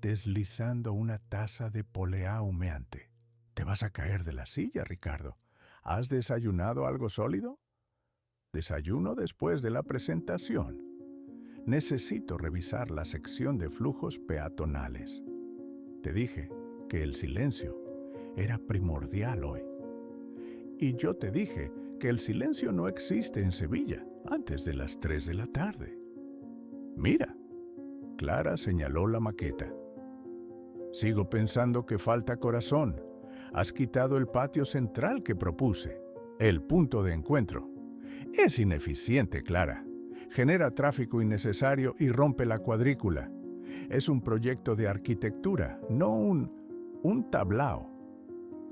deslizando una taza de poleá humeante. «Te vas a caer de la silla, Ricardo. ¿Has desayunado algo sólido?» «Desayuno después de la presentación. Necesito revisar la sección de flujos peatonales. Te dije que el silencio era primordial hoy. Y yo te dije que el silencio no existe en Sevilla antes de las 3 de la tarde. Mira». Clara señaló la maqueta. «Sigo pensando que falta corazón. Has quitado el patio central que propuse, el punto de encuentro. Es ineficiente, Clara. Genera tráfico innecesario y rompe la cuadrícula. Es un proyecto de arquitectura, no un tablao.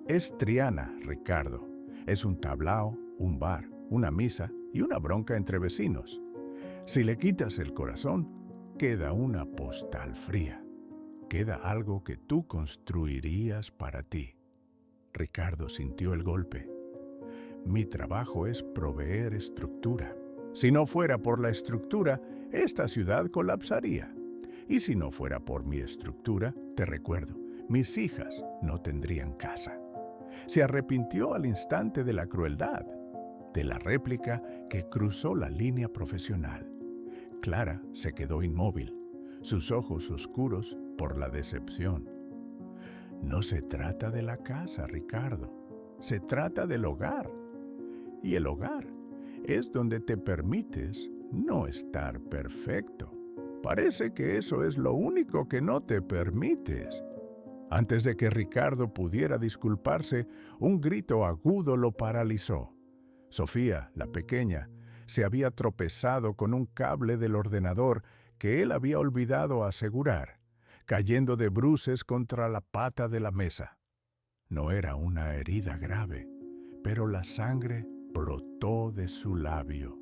Es Triana, Ricardo. Es un tablao, un bar, una misa y una bronca entre vecinos. Si le quitas el corazón, queda una postal fría. Queda algo que tú construirías para ti». Ricardo sintió el golpe. «Mi trabajo es proveer estructura. Si no fuera por la estructura, esta ciudad colapsaría. Y si no fuera por mi estructura, te recuerdo, mis hijas no tendrían casa». Se arrepintió al instante de la crueldad, de la réplica que cruzó la línea profesional. Clara se quedó inmóvil, sus ojos oscuros por la decepción. «No se trata de la casa, Ricardo. Se trata del hogar. Y el hogar es donde te permites no estar perfecto. Parece que eso es lo único que no te permites». Antes de que Ricardo pudiera disculparse, un grito agudo lo paralizó. Sofía, la pequeña, se había tropezado con un cable del ordenador que él había olvidado asegurar, cayendo de bruces contra la pata de la mesa. No era una herida grave, pero la sangre brotó de su labio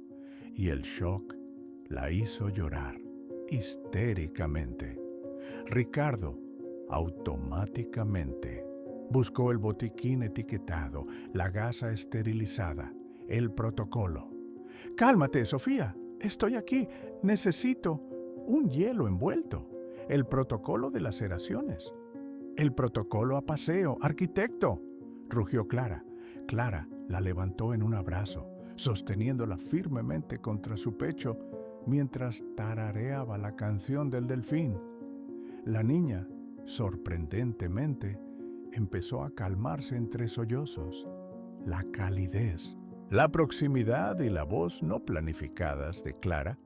y el shock la hizo llorar histéricamente. Ricardo, automáticamente, buscó el botiquín etiquetado, la gasa esterilizada, el protocolo. «Cálmate, Sofía. Estoy aquí. Necesito un hielo envuelto. El protocolo de laceraciones. El protocolo a paseo. Arquitecto», rugió Clara. Clara la levantó en un abrazo, sosteniéndola firmemente contra su pecho mientras tarareaba la canción del delfín. La niña, sorprendentemente, empezó a calmarse entre sollozos. La calidez, la proximidad y la voz no planificadas de Clara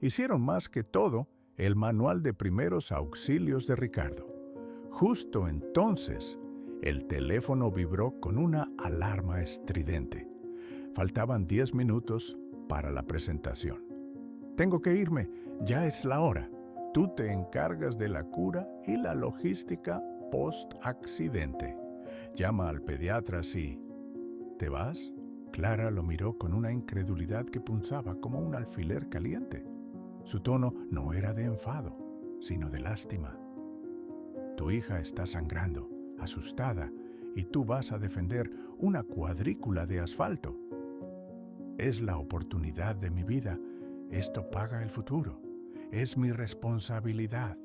hicieron más que todo el manual de primeros auxilios de Ricardo. Justo entonces, el teléfono vibró con una alarma estridente. Faltaban 10 minutos para la presentación. Tengo que irme, ya es la hora. Tú te encargas de la cura y la logística post-accidente. Llama al pediatra si... ¿Te vas? Clara lo miró con una incredulidad que punzaba como un alfiler caliente. Su tono no era de enfado, sino de lástima. Tu hija está sangrando, asustada, y tú vas a defender una cuadrícula de asfalto. Es la oportunidad de mi vida. Esto paga el futuro. Es mi responsabilidad.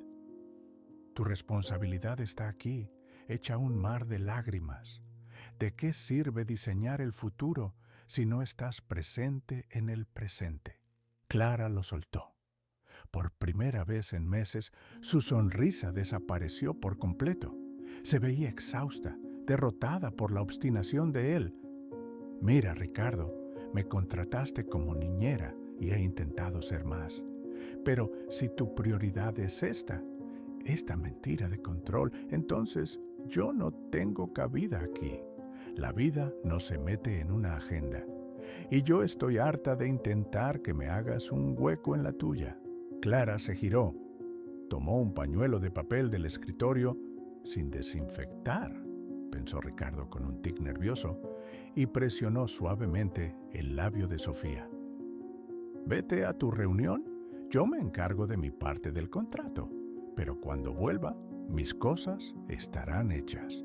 Tu responsabilidad está aquí, hecha un mar de lágrimas. ¿De qué sirve diseñar el futuro si no estás presente en el presente? Clara lo soltó. Por primera vez en meses, su sonrisa desapareció por completo. Se veía exhausta, derrotada por la obstinación de él. Mira, Ricardo, me contrataste como niñera y he intentado ser más. Pero si tu prioridad es esta mentira de control, entonces yo no tengo cabida aquí. La vida no se mete en una agenda. Y yo estoy harta de intentar que me hagas un hueco en la tuya. Clara se giró, tomó un pañuelo de papel del escritorio sin desinfectar, pensó Ricardo con un tic nervioso, y presionó suavemente el labio de Sofía. Vete a tu reunión, yo me encargo de mi parte del contrato, pero cuando vuelva, mis cosas estarán hechas.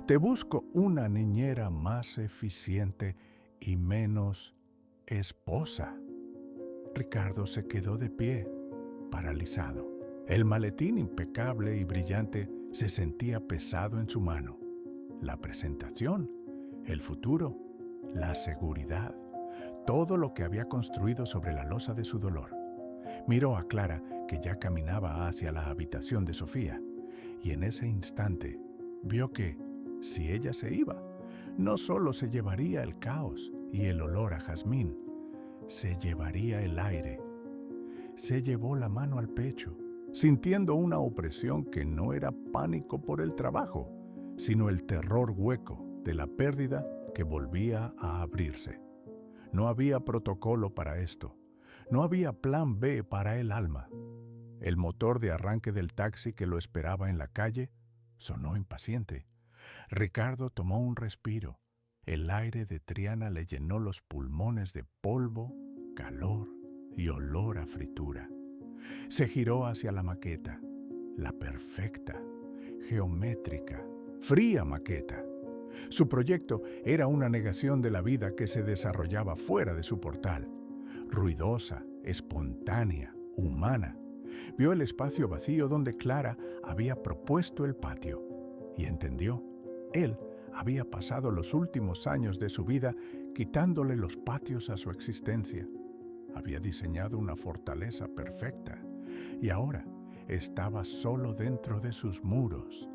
Te busco una niñera más eficiente y menos esposa. Ricardo se quedó de pie, paralizado. El maletín impecable y brillante se sentía pesado en su mano. La presentación, el futuro, la seguridad, todo lo que había construido sobre la losa de su dolor. Miró a Clara, que ya caminaba hacia la habitación de Sofía, y en ese instante vio que, si ella se iba, no solo se llevaría el caos y el olor a jazmín, se llevaría el aire. Se llevó la mano al pecho, sintiendo una opresión que no era pánico por el trabajo, sino el terror hueco de la pérdida que volvía a abrirse. No había protocolo para esto. No había plan B para el alma. El motor de arranque del taxi que lo esperaba en la calle sonó impaciente. Ricardo tomó un respiro. El aire de Triana le llenó los pulmones de polvo, calor y olor a fritura. Se giró hacia la maqueta, la perfecta, geométrica, fría maqueta. Su proyecto era una negación de la vida que se desarrollaba fuera de su portal. Ruidosa, espontánea, humana. Vio el espacio vacío donde Clara había propuesto el patio y entendió. Él había pasado los últimos años de su vida quitándole los patios a su existencia. Había diseñado una fortaleza perfecta y ahora estaba solo dentro de sus muros.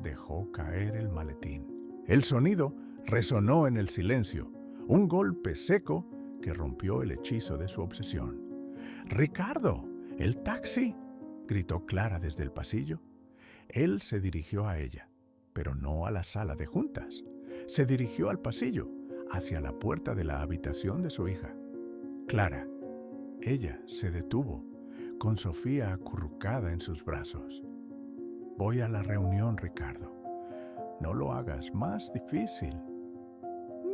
Dejó caer el maletín. El sonido resonó en el silencio, un golpe seco que rompió el hechizo de su obsesión. «¡Ricardo! ¡El taxi!», gritó Clara desde el pasillo. Él se dirigió a ella, pero no a la sala de juntas. Se dirigió al pasillo, hacia la puerta de la habitación de su hija. Clara. Ella se detuvo, con Sofía acurrucada en sus brazos. «Voy a la reunión, Ricardo. No lo hagas más difícil».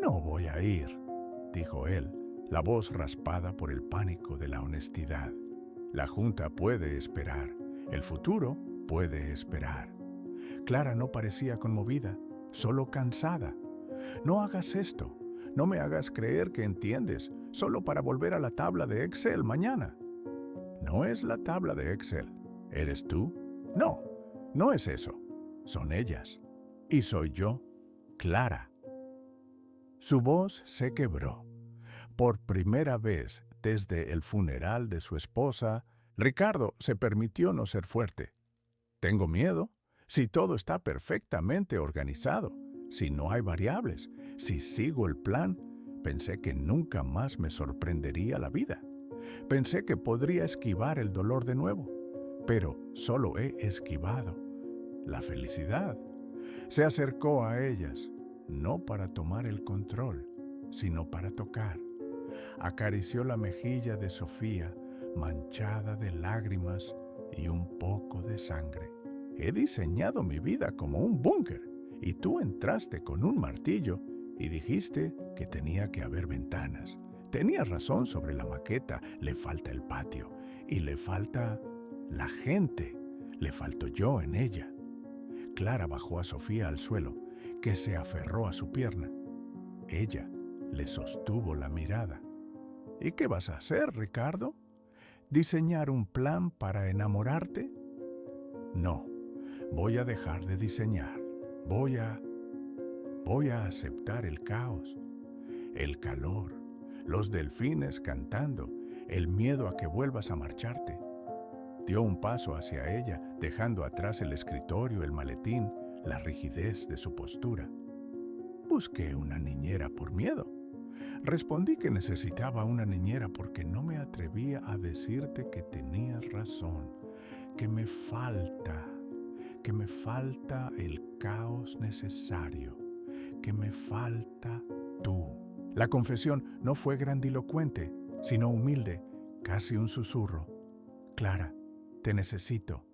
«No voy a ir», dijo él, la voz raspada por el pánico de la honestidad. «La junta puede esperar. El futuro puede esperar». Clara no parecía conmovida, solo cansada. «No hagas esto. No me hagas creer que entiendes, solo para volver a la tabla de Excel mañana». «No es la tabla de Excel. ¿Eres tú?» «No, no es eso. Son ellas. Y soy yo, Clara». Su voz se quebró. Por primera vez desde el funeral de su esposa, Ricardo se permitió no ser fuerte. «Tengo miedo. Si todo está perfectamente organizado, si no hay variables, si sigo el plan, pensé que nunca más me sorprendería la vida. Pensé que podría esquivar el dolor de nuevo, pero solo he esquivado la felicidad». Se acercó a ellas, no para tomar el control, sino para tocar. Acarició la mejilla de Sofía, manchada de lágrimas y un poco de sangre. He diseñado mi vida como un búnker, y tú entraste con un martillo y dijiste que tenía que haber ventanas. Tenías razón sobre la maqueta, le falta el patio, y le falta la gente, le falto yo en ella. Clara bajó a Sofía al suelo, que se aferró a su pierna. Ella le sostuvo la mirada. ¿Y qué vas a hacer, Ricardo? ¿Diseñar un plan para enamorarte? No, voy a dejar de diseñar. Voy a aceptar el caos, el calor, los delfines cantando, el miedo a que vuelvas a marcharte. Dio un paso hacia ella, dejando atrás el escritorio, el maletín, la rigidez de su postura. Busqué una niñera por miedo. Respondí que necesitaba una niñera porque no me atrevía a decirte que tenías razón, que me falta el caos necesario, que me falta tú. La confesión no fue grandilocuente, sino humilde, casi un susurro. Clara, te necesito,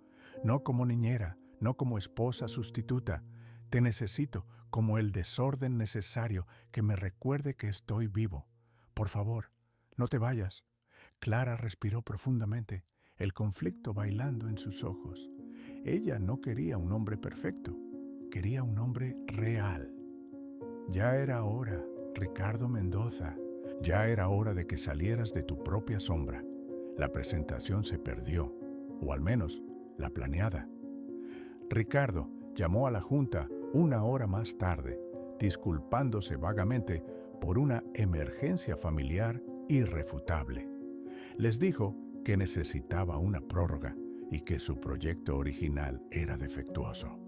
no como niñera, no como esposa sustituta. Te necesito como el desorden necesario que me recuerde que estoy vivo. Por favor, no te vayas. Clara respiró profundamente, el conflicto bailando en sus ojos. Ella no quería un hombre perfecto, quería un hombre real. Ya era hora, Ricardo Mendoza, ya era hora de que salieras de tu propia sombra. La presentación se perdió, o al menos la planeada. Ricardo llamó a la junta una hora más tarde, disculpándose vagamente por una emergencia familiar irrefutable. Les dijo que necesitaba una prórroga y que su proyecto original era defectuoso.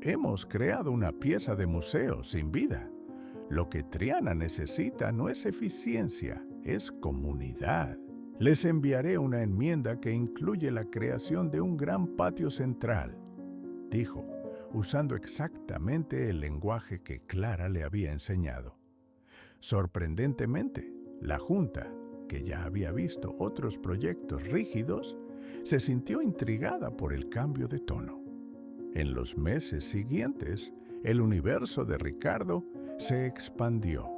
Hemos creado una pieza de museo sin vida. Lo que Triana necesita no es eficiencia, es comunidad. Les enviaré una enmienda que incluye la creación de un gran patio central, dijo, usando exactamente el lenguaje que Clara le había enseñado. Sorprendentemente, la Junta, que ya había visto otros proyectos rígidos, se sintió intrigada por el cambio de tono. En los meses siguientes, el universo de Ricardo se expandió,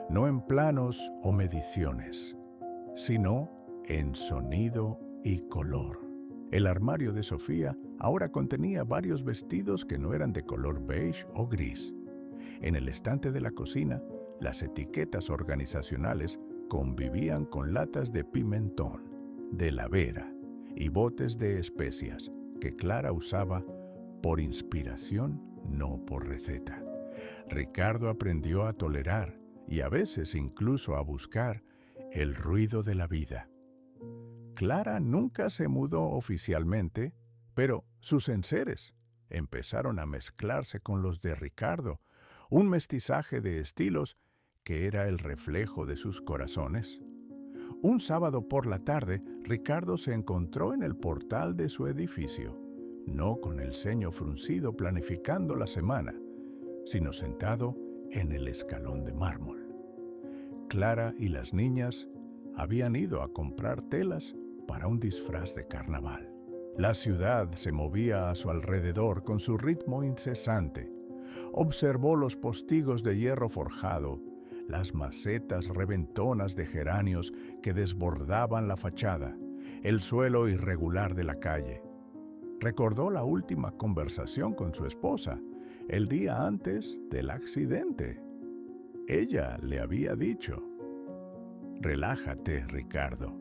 no en planos o mediciones, sino en sonido y color. El armario de Sofía ahora contenía varios vestidos que no eran de color beige o gris. En el estante de la cocina, las etiquetas organizacionales convivían con latas de pimentón, de la Vera y botes de especias que Clara usaba por inspiración, no por receta. Ricardo aprendió a tolerar y a veces incluso a buscar el ruido de la vida. Clara nunca se mudó oficialmente, pero sus enseres empezaron a mezclarse con los de Ricardo, un mestizaje de estilos que era el reflejo de sus corazones. Un sábado por la tarde, Ricardo se encontró en el portal de su edificio, no con el ceño fruncido planificando la semana, sino sentado en el escalón de mármol. Clara y las niñas habían ido a comprar telas para un disfraz de carnaval. La ciudad se movía a su alrededor con su ritmo incesante. Observó los postigos de hierro forjado, las macetas reventonas de geranios que desbordaban la fachada, el suelo irregular de la calle. Recordó la última conversación con su esposa, el día antes del accidente. Ella le había dicho: «Relájate, Ricardo.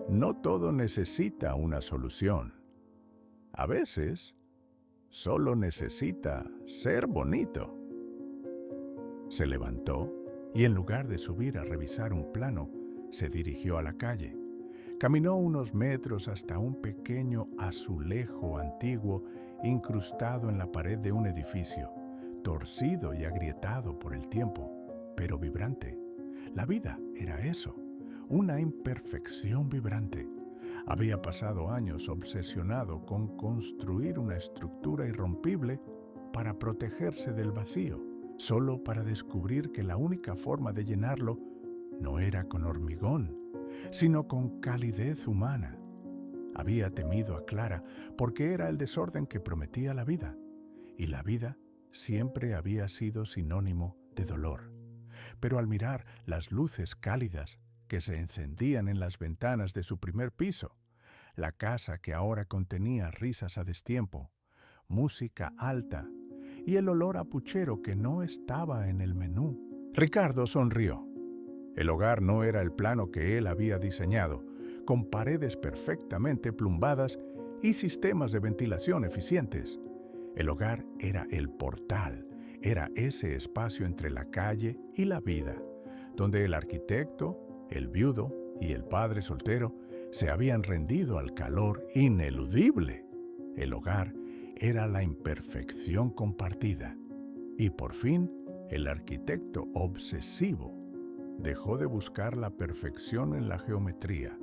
No todo necesita una solución. A veces, solo necesita ser bonito». Se levantó y en lugar de subir a revisar un plano, se dirigió a la calle. Caminó unos metros hasta un pequeño azulejo antiguo incrustado en la pared de un edificio, torcido y agrietado por el tiempo, pero vibrante. La vida era eso, una imperfección vibrante. Había pasado años obsesionado con construir una estructura irrompible para protegerse del vacío, solo para descubrir que la única forma de llenarlo no era con hormigón, sino con calidez humana. Había temido a Clara porque era el desorden que prometía la vida, y la vida siempre había sido sinónimo de dolor. Pero al mirar las luces cálidas que se encendían en las ventanas de su primer piso, la casa que ahora contenía risas a destiempo, música alta y el olor a puchero que no estaba en el menú, Ricardo sonrió. El hogar no era el plano que él había diseñado, con paredes perfectamente plumbadas y sistemas de ventilación eficientes. El hogar era el portal, era ese espacio entre la calle y la vida, donde el arquitecto, el viudo y el padre soltero se habían rendido al calor ineludible. El hogar era la imperfección compartida. Y por fin, el arquitecto obsesivo dejó de buscar la perfección en la geometría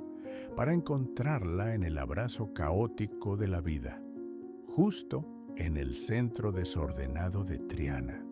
para encontrarla en el abrazo caótico de la vida, justo en el centro desordenado de Triana.